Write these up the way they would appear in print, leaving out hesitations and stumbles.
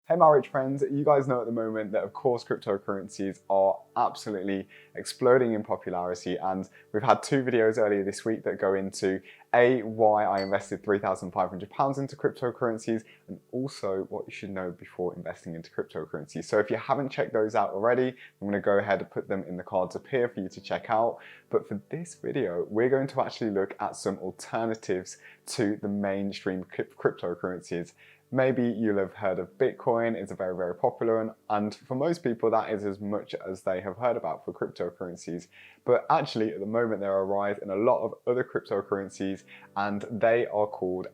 Hey my rich friends, you guys know at the moment that of course cryptocurrencies are absolutely exploding in popularity, and we've had two videos earlier this week that go into why I invested £3,500 into cryptocurrencies, and also what you should know before investing into cryptocurrencies. So if you haven't checked those out already, I'm going to go ahead and put them in the cards up here for you to check out. But for this video, we're going to actually look at some alternatives to the mainstream cryptocurrencies. Maybe you'll have heard of Bitcoin. It's a very, very popular one, and for most people that is as much as they have heard about for cryptocurrencies. But actually at the moment there are a rise in a lot of other cryptocurrencies, and they are called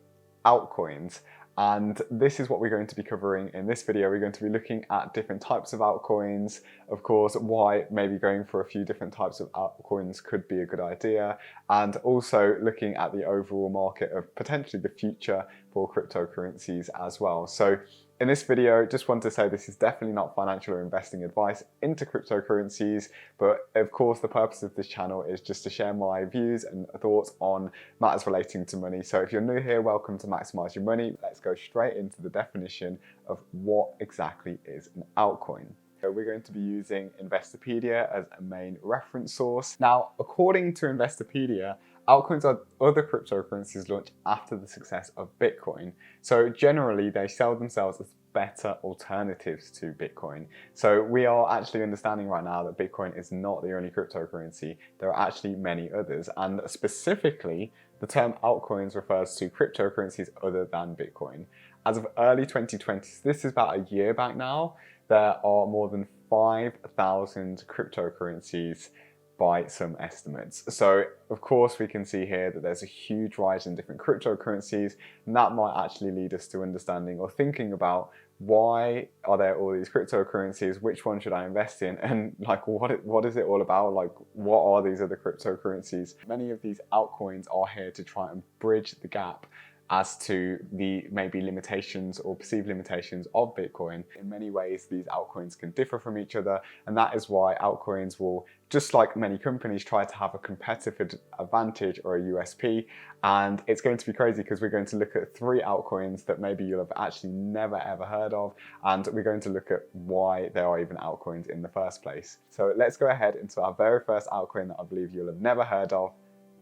altcoins. And this is what we're going to be covering in this video. We're going to be looking at different types of altcoins, of course, why maybe going for a few different types of altcoins could be a good idea, and also looking at the overall market of potentially the future for cryptocurrencies as well. So in this video, just want to say this is definitely not financial or investing advice into cryptocurrencies, but of course the purpose of this channel is just to share my views and thoughts on matters relating to money. So if you're new here, welcome to Maximise Your Money. Let's go straight into the definition of what exactly is an altcoin. So we're going to be using Investopedia as a main reference source. Now, according to Investopedia, altcoins are other cryptocurrencies launched after the success of Bitcoin. So generally, they sell themselves as better alternatives to Bitcoin. So we are actually understanding right now that Bitcoin is not the only cryptocurrency. There are actually many others. And specifically, the term altcoins refers to cryptocurrencies other than Bitcoin. As of early 2020, this is about a year back now, there are more than 5,000 cryptocurrencies by some estimates. So of course we can see here that there's a huge rise in different cryptocurrencies, and that might actually lead us to understanding or thinking about why are there all these cryptocurrencies, which one should I invest in, and like what is it all about, like what are these other cryptocurrencies. Many of these altcoins are here to try and bridge the gap as to the maybe limitations or perceived limitations of Bitcoin. In many ways, these altcoins can differ from each other, and that is why altcoins will, just like many companies, try to have a competitive advantage or a USP. And it's going to be crazy because we're going to look at 3 altcoins that maybe you'll have actually never ever heard of, and we're going to look at why there are even altcoins in the first place. So let's go ahead into our very first altcoin that I believe you'll have never heard of,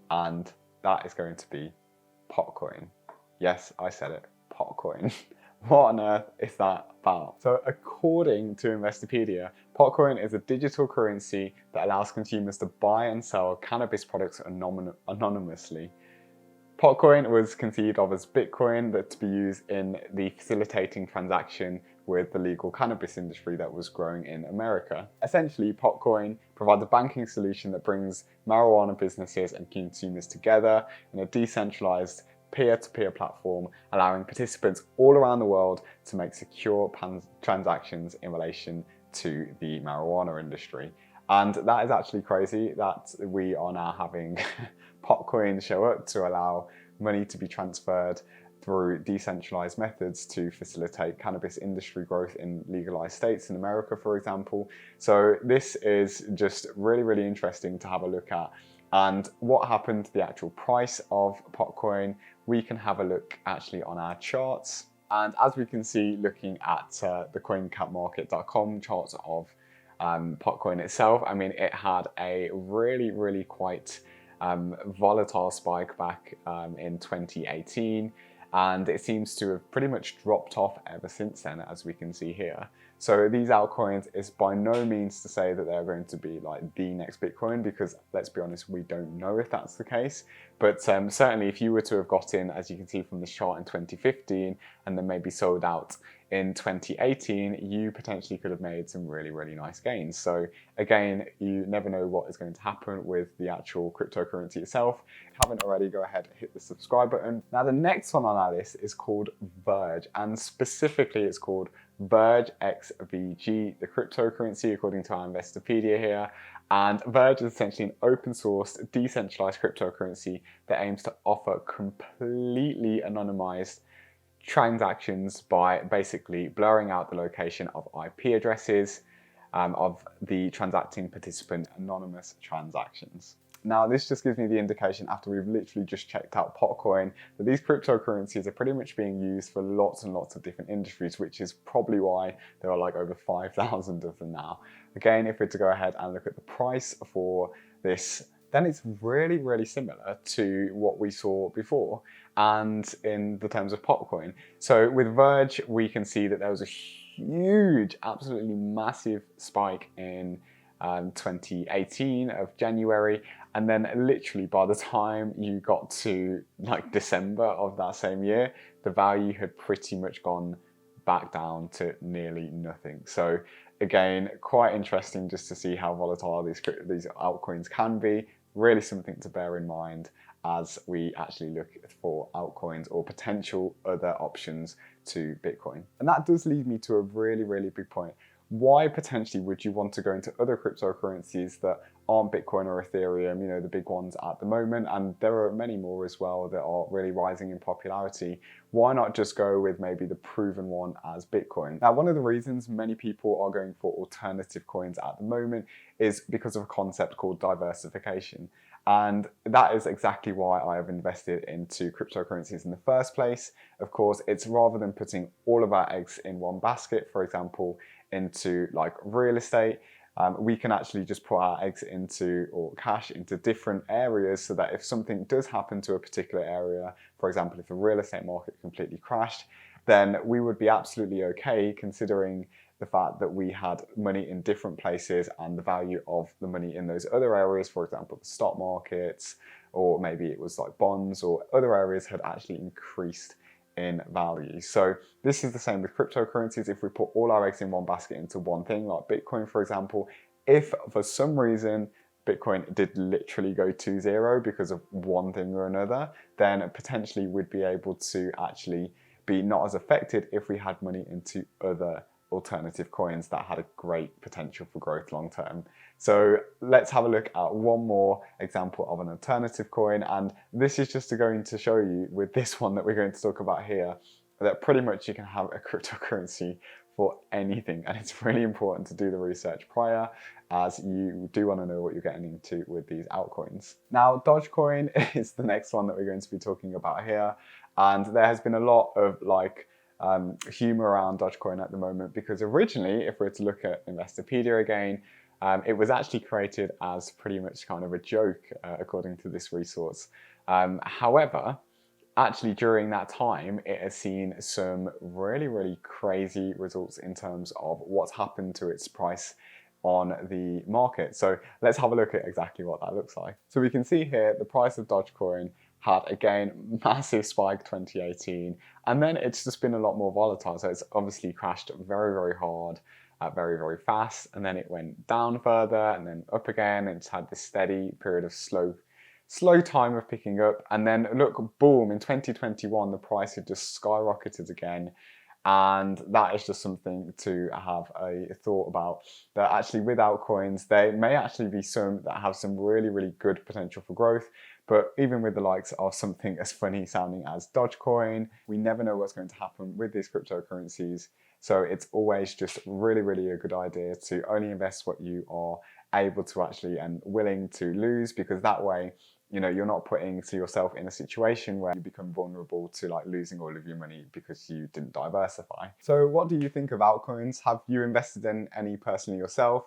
and that is going to be PotCoin. Yes, I said it, PotCoin. What on earth is that about? So according to Investopedia, PotCoin is a digital currency that allows consumers to buy and sell cannabis products anonymously. PotCoin was conceived of as Bitcoin, but to be used in the facilitating transaction with the legal cannabis industry that was growing in America. Essentially, PotCoin provides a banking solution that brings marijuana businesses and consumers together in a decentralized peer-to-peer platform, allowing participants all around the world to make secure transactions in relation to the marijuana industry. And that is actually crazy that we are now having PotCoin show up to allow money to be transferred through decentralized methods to facilitate cannabis industry growth in legalized states in America, for example. So this is just really, really interesting to have a look at. And what happened to the actual price of PotCoin, we can have a look actually on our charts. And as we can see, looking at the coincapmarket.com charts of PotCoin itself, I mean, it had a really, really quite volatile spike back in 2018. And it seems to have pretty much dropped off ever since then, as we can see here. So these altcoins is by no means to say that they're going to be like the next Bitcoin, because let's be honest, we don't know if that's the case. But certainly if you were to have got in, as you can see from this chart, in 2015 and then maybe sold out in 2018, you potentially could have made some really, really nice gains. So again, you never know what is going to happen with the actual cryptocurrency itself. If you haven't already, go ahead and hit the subscribe button. Now the next one on our list is called Verge, and specifically it's called Verge XVG, the cryptocurrency according to our Investopedia here. And Verge is essentially an open source, decentralized cryptocurrency that aims to offer completely anonymized transactions by basically blurring out the location of IP addresses of the transacting participant anonymous transactions. Now, this just gives me the indication after we've literally just checked out PotCoin that these cryptocurrencies are pretty much being used for lots and lots of different industries, which is probably why there are like over 5,000 of them now. Again, if we're to go ahead and look at the price for this, then it's really, really similar to what we saw before and in the terms of PotCoin. So with Verge, we can see that there was a huge, absolutely massive spike in 2018 of January, and then literally by the time you got to like December of that same year, the value had pretty much gone back down to nearly nothing. So again, quite interesting just to see how volatile these altcoins can be. Really something to bear in mind as we actually look for altcoins or potential other options to Bitcoin. And that does lead me to a really, really big point. Why potentially would you want to go into other cryptocurrencies that aren't Bitcoin or Ethereum, you know, the big ones at the moment, and there are many more as well that are really rising in popularity. Why not just go with maybe the proven one as Bitcoin? Now, one of the reasons many people are going for alternative coins at the moment is because of a concept called diversification. And that is exactly why I have invested into cryptocurrencies in the first place. Of course, it's rather than putting all of our eggs in one basket, for example, into like real estate, we can actually just put our eggs into, or cash into different areas, so that if something does happen to a particular area, for example, if the real estate market completely crashed, then we would be absolutely okay, considering the fact that we had money in different places and the value of the money in those other areas, for example, the stock markets, or maybe it was like bonds or other areas, had actually increased in value. So this is the same with cryptocurrencies. If we put all our eggs in one basket into one thing, like Bitcoin, for example, if for some reason Bitcoin did literally go to zero because of one thing or another, then potentially we'd be able to actually be not as affected if we had money into other alternative coins that had a great potential for growth long term. So let's have a look at one more example of an alternative coin, and this is just going to show you with this one that we're going to talk about here that pretty much you can have a cryptocurrency for anything, and it's really important to do the research prior, as you do want to know what you're getting into with these altcoins. Now, Dogecoin is the next one that we're going to be talking about here, and there has been a lot of humor around Dogecoin at the moment, because originally, if we're to look at Investopedia again, it was actually created as pretty much kind of a joke, according to this resource. However, actually during that time, it has seen some really, really crazy results in terms of what's happened to its price on the market. So let's have a look at exactly what that looks like. So we can see here the price of Dogecoin had, again, massive spike 2018, and then it's just been a lot more volatile. So it's obviously crashed very, very hard, very, very fast, and then it went down further and then up again, and it's had this steady period of slow time of picking up. And then look, boom, in 2021 the price had just skyrocketed again. And that is just something to have a thought about, that actually with altcoins, there may actually be some that have some really, really good potential for growth. But even with the likes of something as funny sounding as Dogecoin, we never know what's going to happen with these cryptocurrencies. So it's always just really, really a good idea to only invest what you are able to actually and willing to lose, because that way, you know, you're not putting yourself in a situation where you become vulnerable to like losing all of your money because you didn't diversify. So what do you think of altcoins? Have you invested in any personally yourself?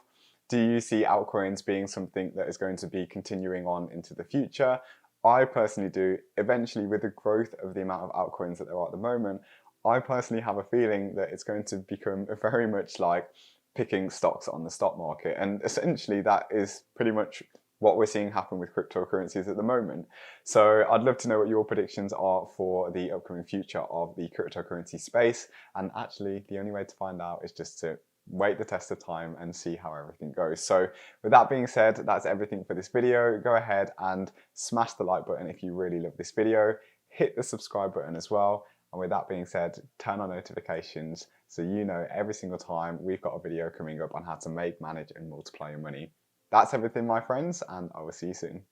Do you see altcoins being something that is going to be continuing on into the future? I personally do. Eventually, with the growth of the amount of altcoins that there are at the moment, I personally have a feeling that it's going to become very much like picking stocks on the stock market. And essentially that is pretty much what we're seeing happen with cryptocurrencies at the moment. So I'd love to know what your predictions are for the upcoming future of the cryptocurrency space. And actually, the only way to find out is just to wait the test of time and see how everything goes. So with that being said, that's everything for this video. Go ahead and smash the like button if you really love this video. Hit the subscribe button as well. And with that being said, turn on notifications so you know every single time we've got a video coming up on how to make, manage, and multiply your money. That's everything, my friends, and I will see you soon.